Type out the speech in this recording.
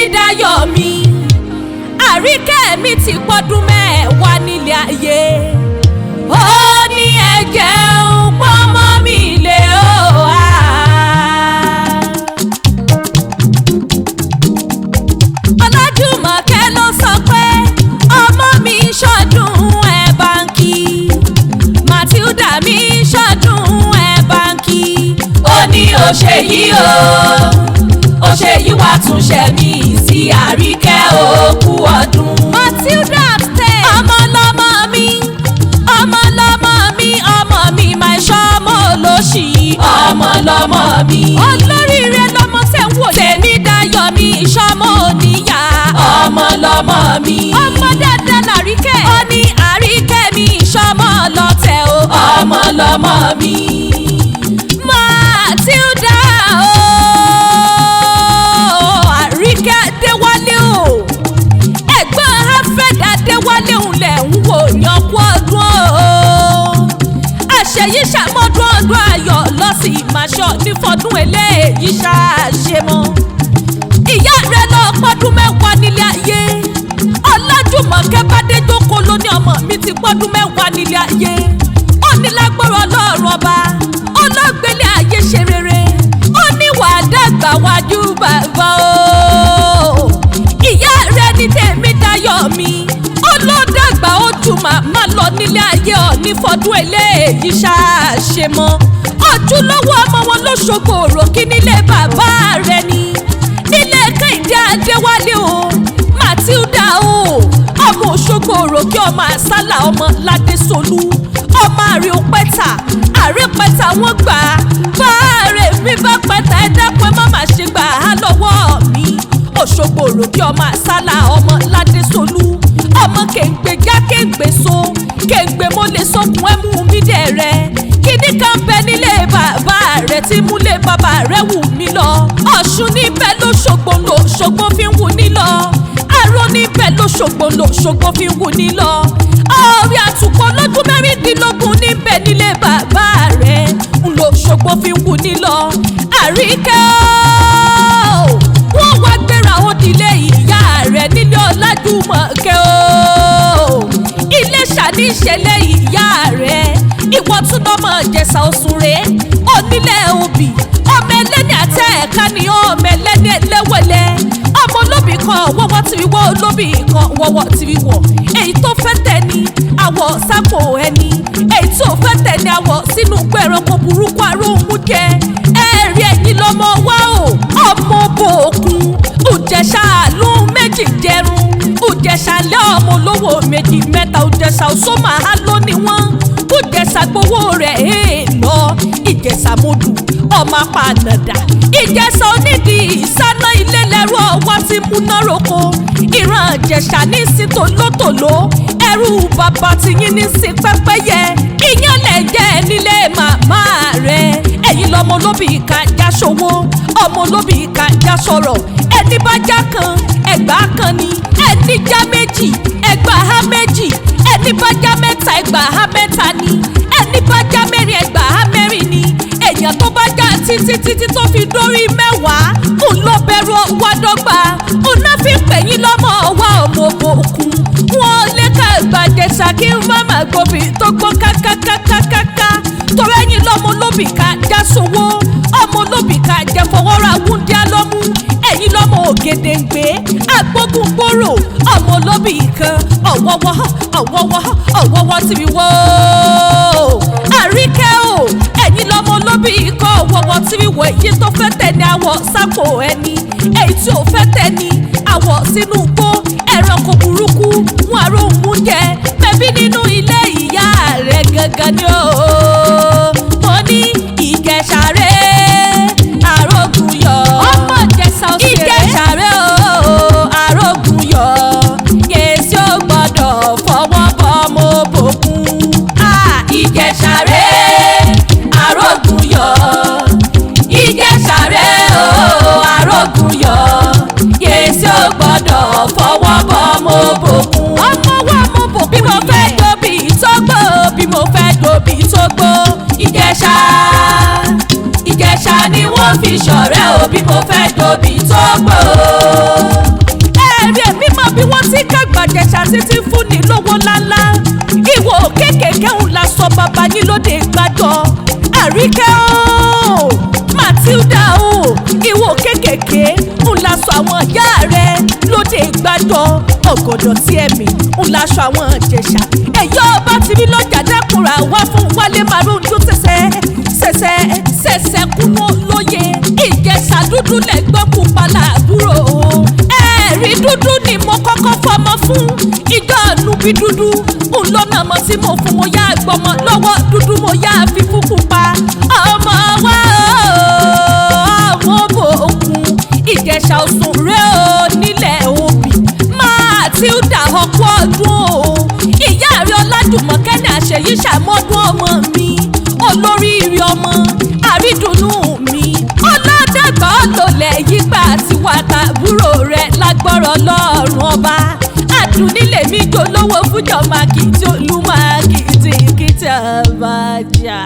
tèmi dayọ̀ mi Àríkẹ́ mi ti pọ́dún mẹ́wàá nílé ayé ó ní ẹ̀jẹ̀ ń pọ́nmọ́ mi lé o. Ọlájúmọ̀kẹ́ ló sọ pé ọmọ mi ṣọdún ẹ̀ báńkì Matilda mi ṣọdún ẹ̀ báńkì ó ní ó ṣe yìí o ó ṣe yìí wá tún ṣe mí sí Àríkẹ́ òkú ọdún. Matilda abstain. ọmọ lọmọ mi ọmọ lọmọ mi ọmọ mi máa ṣọmọ olóṣì ọmọ lọmọ mi. olóríire lọmọ tẹ̀ ń wò tèmi dayọ̀ mi ṣọmọ oníyà ọmọ lọmọ mi. ọmọ dáadáa l'Àríkẹ́ ó ní Àríkẹ́ mi ṣọmọ lọ́tẹ̀ o ọmọ lọmọ mi. Matilda o Àríkẹ́ Adéwálé o ẹ̀gbọ́n Afẹ́dá Adéwálé òun lẹ̀ ń wò yan kú ọdún o àṣeyí ṣàmọ́dún ọdún ayọ̀ lọ́sì ìmáṣọ nífọdún eléyìí ṣàṣemọ́ ìyá rẹ̀ lọ pọ́dún mẹ́wàá nílé ayé Ọlájúmọ̀kẹ́ Bádéjókòó ló ní ọmọ mi ti pọ́dún mẹ́wàá nílé ayé ó ní lágbára Ọlọ́run ọba ọlọ́gbẹ́lé ayé ṣe rere ó ní wàá dàgbà wájú bàbá o ìyá rẹ̀ ní tèmi dayọ̀ mi ó ló dàgbà ó ju màmá lọ nílé ayé ọ nífọdún eléyìí ṣàṣemọ́ ojúlówó ọmọ wọn l'Óṣogbo Oriki nílé bàbá rẹ̀ ni nílé Kẹ́hìndé Adéwálé o Matilda o ọmọ Òṣogbo Oriki ọmọ àsálà ọmọ Ládésọlú ọmọ àríòpẹ́tà àrípẹ́tà wọ́n gbà á báàrẹ̀ mi bá pẹ́tà ẹ dákun ẹ má má ṣe gbà á lọ́wọ́ mi Òṣogbo Oriki ọmọ àsálà ọmọ Ládésọlú ọmọ kéńgbé já kéńgbé so kéńgbé mo lè sọkùn ẹ mú mi dẹ̀ rẹ kíní kan bẹ nílé bàbá rẹ tí múlé bàbá rẹ wù mí lọ Ọ̀ṣun níbẹ̀ l'Óṣogbo l'Óṣogbo fi ń wù ní lọ Aró níbẹ̀ l'Óṣogbo l'Óṣogbo fi ń wù ní lọ ọ̀rẹ́ àtùpọ̀ lọ́dún mẹ́rìndínlógún níbẹ̀ nílé bàbá rẹ̀ l'Óṣogbo fi ń wù ní lọ Àríkẹ́ o wọ́n wá gbéra ó dilé ìyá rẹ̀ nílé Ọlájúmọ̀kẹ́ o Ilesha ní ìṣẹ̀lẹ̀ ìyá rẹ̀ ìwọ tún lọ́mọ Ìjẹ̀ṣà Òṣùrẹ́ onílẹ̀ òbí ọmọ ẹlẹ́ni àtẹ ẹ̀ka ni ọmọ ẹlẹ́ni ẹlẹ́wẹ̀lẹ́ ọmọ olóbì kan wọ́wọ́ tí wíwọ́ olóbì kan wọ́wọ́ tí wíwọ́ èyí tó fẹ́ tẹ̀ ní àwọ̀ sápò ẹni èyí tó fẹ́ tẹ̀ ní àwọ̀ sínú gbẹ̀rọ̀kọ̀ burúkú aróhùn jẹ ẹ̀rí ẹ̀yìn lọ́mọ wá o ọmọ bòkun Ìjẹ̀ṣà ló méjì jẹrun Ìjẹ̀ṣà lé ọmọ olówó méjì mẹ́ta Ìjẹ̀ṣà òṣòmà á lóní wọn Ìjẹ̀ṣà gbowó rẹ̀ lọ Ìjẹ̀ṣà mọ́dù ọmọ apànàdà Ìjẹ̀ṣà onídìí ìsáná ilé lẹ́rú ọwọ́ tí múná roko ìran Ìjẹ̀ṣà ní sí tòlótòló ẹrú bàbá tiyín ní sí pẹ́pẹ́yẹ ìyẹn lẹ̀ jẹ́ nílé màmá rẹ̀ ẹ̀yin lọ́mọ olóbì ìka já ṣòwò ọmọ olóbì ìka já sọ̀rọ̀ ẹni bá já kan ẹgbàá kan ni ẹni já méjì ẹgbàá há méjì ẹni bá já mẹ́ta ẹgbàá há mẹ́ta ni ẹni bá já mẹ́rin ẹgbàá há mẹ́rin ni èèyàn tó bá já títí tó fi dórí mẹ́wàá ń lọ bẹ̀rù wá dọ́gba ń náà fi pẹ̀yìn lọ́mọ wá ọmọ òkun wọn lé ká ìgbàjẹsà kí n má má gbòbí tó gbọ́ kákákákáká torí ẹ̀yin lọ́mọ olóbì ká já sowó ọmọ olóbì ká jẹ fọwọ́ra wúndíá lọ́mú ẹ̀yin lọ́mọ ògèdèǹgbé agbógungbòrò ọmọ olóbì kan ọ̀wọ́wọ́ tí mi wọ́ Àríkẹ́ o ẹ̀yin lọ́mọ olóbì kan ọ̀wọ́wọ́ tí mi wọ́ èyí tó fẹ́ tẹ̀ ní àwọ̀ sápò ẹni èyí tí ò fẹ́ tẹ̀ ní àwọ̀ sínú igbó ẹranko burúkú wọn aróhùn jẹ bẹbí nínú ilé ìyá rẹ̀ gangan ni o mo ní Ìjẹ̀ṣà rẹ̀ arógun yọ ọmọ Ìjẹ̀ṣà Òṣèré Ìjẹ̀ṣà rẹ̀ o arógun yọ yèsí ò gbọ́dọ̀ fọwọ́ bọ́ mo bòkun Ìjẹ̀ṣà rẹ̀ arógun yọ Ìjẹ̀ṣà rẹ̀ o arógun yọ yèsí ò gbọ́dọ̀ fọwọ́ bọ́ mo bòkun ọmọ wa mo bòkun bí mo fẹ́ dòbí tógbó bí mo fẹ́ dòbí tógbó Ìjẹ̀ṣà ni wọ́n fi ṣọ̀rẹ́ o bí mo fẹ́ dòbí tógbó. títí fún ni lówó ńláńlá ìwò kékèké ń la sọ bàbá yín lóde gbàdọ̀ Àríkẹ́ o Matilda o ìwò kékèké ń la sọ àwọn ìyá rẹ lóde gbàdọ̀ ọ̀gọ̀dọ̀ tí ẹ̀mí ń la sọ àwọn Ìjẹ̀ṣà ẹ̀yọ́ ọba ti ní lọ́jà dákùnrà wá fún wálé márùn dún sẹ̀sẹ̀ kúnú lóye Ìjẹ̀ṣà dúdú lẹ́gbọ́n pupa làbúrò ẹ̀rí dúdú ni mo kọ́kọ́ fọmọ fún ìjọ nùbí dúdú ńlọ́nà mọ́ tí mo fún mo yá gbọmọ lọ́wọ́ dúdú mo yá fi fún pupa ọmọ wa àwọn bòókun Ìjẹ̀ṣà Ọ̀ṣun rẹ o nílẹ̀ òbí Matilda ọkọ ọdún o ìyá rẹ Ọlájùmọ̀kẹ́ ní àṣeyí ṣàmọ́dún ọmọ mi olóríire ọmọ àrídùnnú mi ọlọ́dàgbà ọlọ́lẹ̀ yígbà àti wàtàbúrò rẹ̀ lágbọ́rọ̀ lọ́rùn ọba àdùnnílẹ̀ mi jò lówó fújọ́ máa kìí tí olú máa kìí tí kìí tí a bá jà.